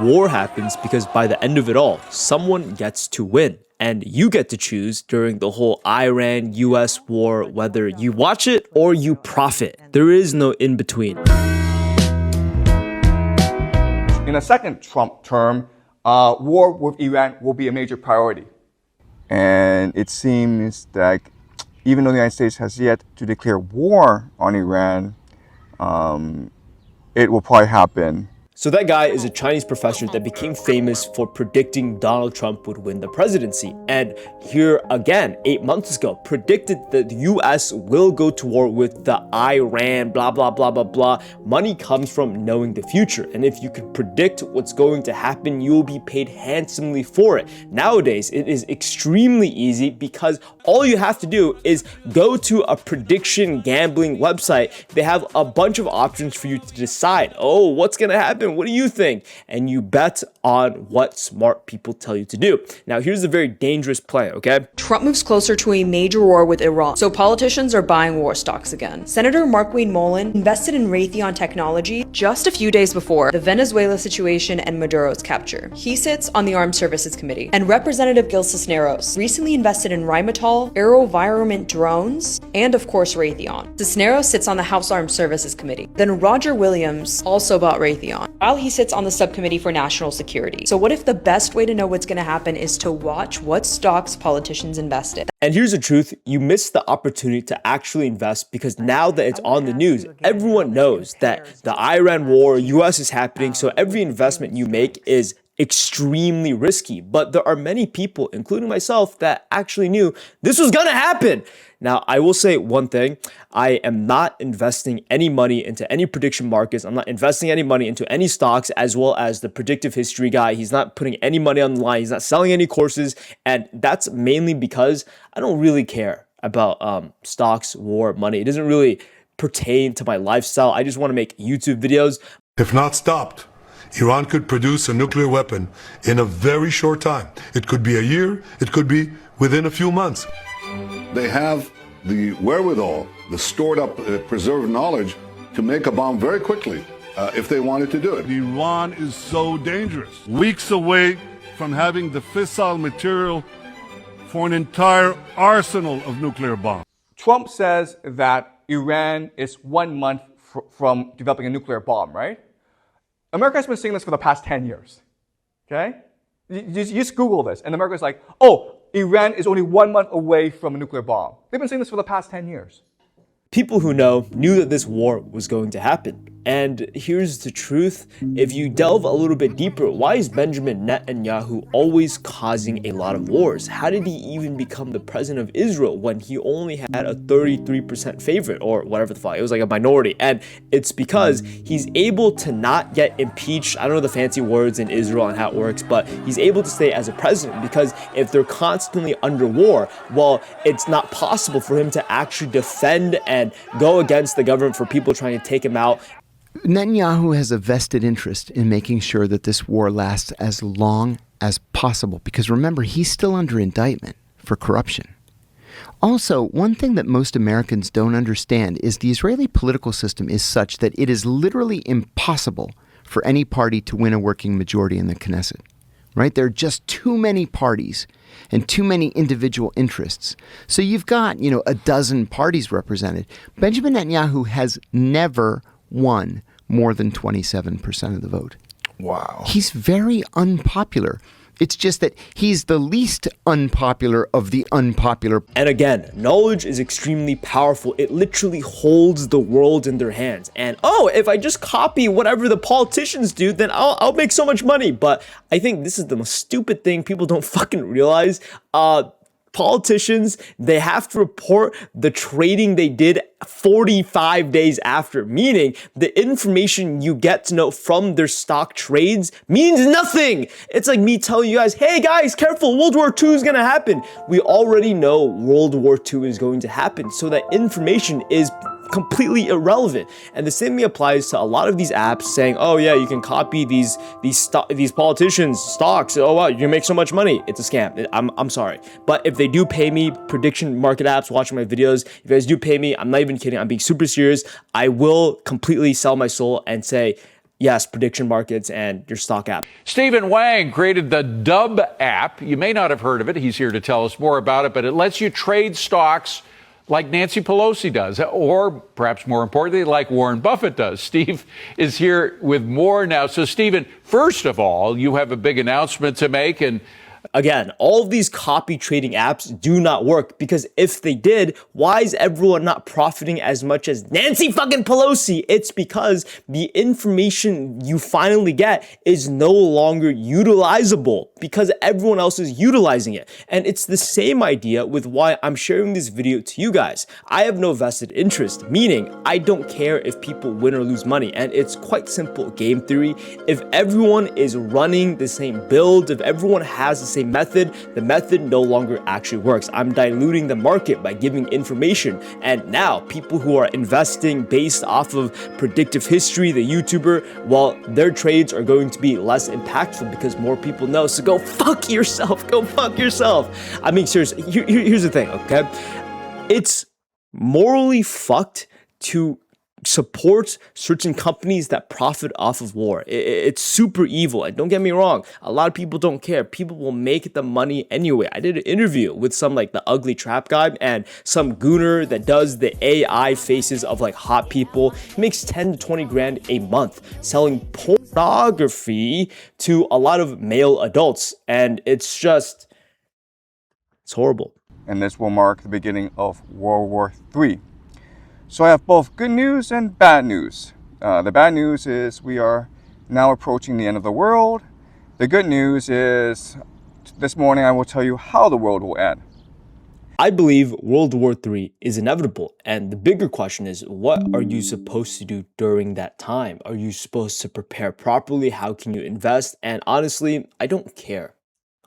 War happens because by the end of it all, someone gets to win. And you get to choose during the whole Iran-US war whether you watch it or you profit. There is no in between. In a second Trump term, war with Iran will be a major priority. And it seems that even though the United States has yet to declare war on Iran, it will probably happen. So that guy is a Chinese professor that became famous for predicting Donald Trump would win the presidency. And here again, 8 months ago, predicted that the US will go to war with the Iran, blah, blah, blah, blah, blah. Money comes from knowing the future. And if you can predict what's going to happen, you'll be paid handsomely for it. Nowadays, it is extremely easy because all you have to do is go to a prediction gambling website. They have a bunch of options for you to decide. Oh, what's going to happen? What do you think? And you bet on what smart people tell you to do. Now, here's a very dangerous play, okay? Trump moves closer to a major war with Iran, so politicians are buying war stocks again. Senator Markwayne Mullin invested in Raytheon Technology just a few days before the Venezuela situation and Maduro's capture. He sits on the Armed Services Committee. And Representative Gil Cisneros recently invested in Rheinmetall, AeroVironment drones, and of course Raytheon. Cisneros sits on the House Armed Services Committee. Then Roger Williams also bought Raytheon, while he sits on the subcommittee for national security. So what if the best way to know what's going to happen is to watch what stocks politicians invest in? And here's the truth, you missed the opportunity to actually invest because now that it's on the news, everyone knows that the Iran war, US is happening, so every investment you make is extremely risky. But there are many people, including myself, that actually knew this was gonna happen. Now, I will say one thing, I am not investing any money into any prediction markets. I'm not investing any money into any stocks, as well as the predictive history guy. He's not putting any money on the line. He's not selling any courses. And that's mainly because I don't really care about stocks, war, money. It doesn't really pertain to my lifestyle. I just want to make YouTube videos. If not stopped, Iran could produce a nuclear weapon in a very short time. It could be a year. It could be within a few months. They have the wherewithal, the stored up, preserved knowledge to make a bomb very quickly if they wanted to do it. Iran is so dangerous. Weeks away from having the fissile material for an entire arsenal of nuclear bombs. Trump says that Iran is 1 month from developing a nuclear bomb, right? America has been saying this for the past 10 years, okay? You just Google this, and America's like, oh, Iran is only 1 month away from a nuclear bomb. They've been saying this for the past 10 years. People who know knew that this war was going to happen. And here's the truth. If you delve a little bit deeper, why is Benjamin Netanyahu always causing a lot of wars? How did he even become the president of Israel when he only had a 33% favorite or whatever the fuck? It was like a minority. And it's because he's able to not get impeached. I don't know the fancy words in Israel and how it works, but he's able to stay as a president because if they're constantly under war, well, it's not possible for him to actually defend and go against the government for people trying to take him out. Netanyahu has a vested interest in making sure that this war lasts as long as possible, because remember, he's still under indictment for corruption. Also, one thing that most Americans don't understand is the Israeli political system is such that it is literally impossible for any party to win a working majority in the Knesset. Right? There are just too many parties and too many individual interests. So you've got, a dozen parties represented. Benjamin Netanyahu has never won more than 27% of the vote. Wow. He's very unpopular. It's just that he's the least unpopular of the unpopular. And again, knowledge is extremely powerful. It literally holds the world in their hands. And if I just copy whatever the politicians do, then I'll make so much money. But I think this is the most stupid thing people don't fucking realize. Politicians, they have to report the trading they did 45 days after, meaning the information you get to know from their stock trades means nothing. It's like me telling you guys, hey guys, careful, World War II is going to happen. We already know World War II is going to happen, so that information is completely irrelevant. And the same thing applies to a lot of these apps saying, oh yeah, you can copy these politicians' stocks. Oh wow, you can make so much money. It's a scam. I'm sorry. But if they do pay me, prediction market apps watching my videos, if you guys do pay me, I'm not even kidding. I'm being super serious. I will completely sell my soul and say, yes, prediction markets and your stock app. Stephen Wang created the Dub app. You may not have heard of it. He's here to tell us more about it, but it lets you trade stocks like Nancy Pelosi does, or perhaps more importantly, like Warren Buffett does. Steve is here with more now. So, Stephen, first of all, you have a big announcement to make, and again, all of these copy trading apps do not work, because if they did, why is everyone not profiting as much as Nancy fucking Pelosi? It's because the information you finally get is no longer utilizable because everyone else is utilizing it. And it's the same idea with why I'm sharing this video to you guys. I have no vested interest, meaning I don't care if people win or lose money. And it's quite simple game theory. If everyone is running the same build, if everyone has the same method, the method no longer actually works. I'm diluting the market by giving information. And now people who are investing based off of predictive history, the YouTuber, well, their trades are going to be less impactful because more people know. So go fuck yourself. Go fuck yourself. I mean, seriously, here's the thing, okay? It's morally fucked to support certain companies that profit off of war. It's super evil. And don't get me wrong, a lot of people don't care. People will make the money anyway. I did an interview with some like the ugly trap guy and some gooner that does the AI faces of like hot people. He makes 10 to 20 grand a month selling pornography to a lot of male adults. And it's horrible. And this will mark the beginning of World War III. So I have both good news and bad news. The bad news is we are now approaching the end of the world. The good news is this morning I will tell you how the world will end. I believe World War III is inevitable. And the bigger question is, what are you supposed to do during that time? Are you supposed to prepare properly? How can you invest? And honestly, I don't care.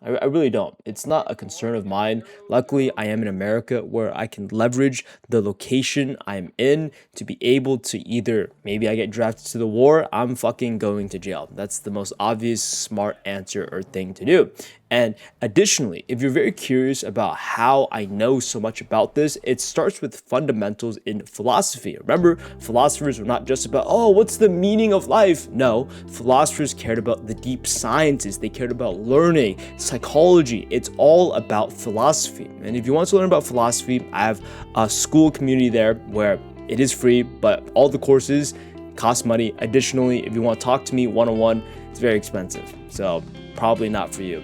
I really don't. It's not a concern of mine. Luckily, I am in America where I can leverage the location I'm in to be able to either, maybe I get drafted to the war, I'm fucking going to jail. That's the most obvious, smart answer or thing to do. And additionally, if you're very curious about how I know so much about this, it starts with fundamentals in philosophy. Remember, philosophers were not just about, oh, what's the meaning of life? No, philosophers cared about the deep sciences. They cared about learning, psychology. It's all about philosophy. And if you want to learn about philosophy, I have a school community there where it is free, but all the courses cost money. Additionally, if you want to talk to me one-on-one, it's very expensive. So probably not for you.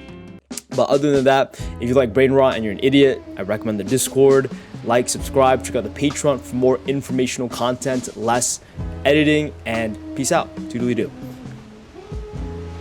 But other than that, if you like brain rot and you're an idiot, I recommend the Discord. Like, subscribe, check out the Patreon for more informational content, less editing, and peace out. Toodly-doo.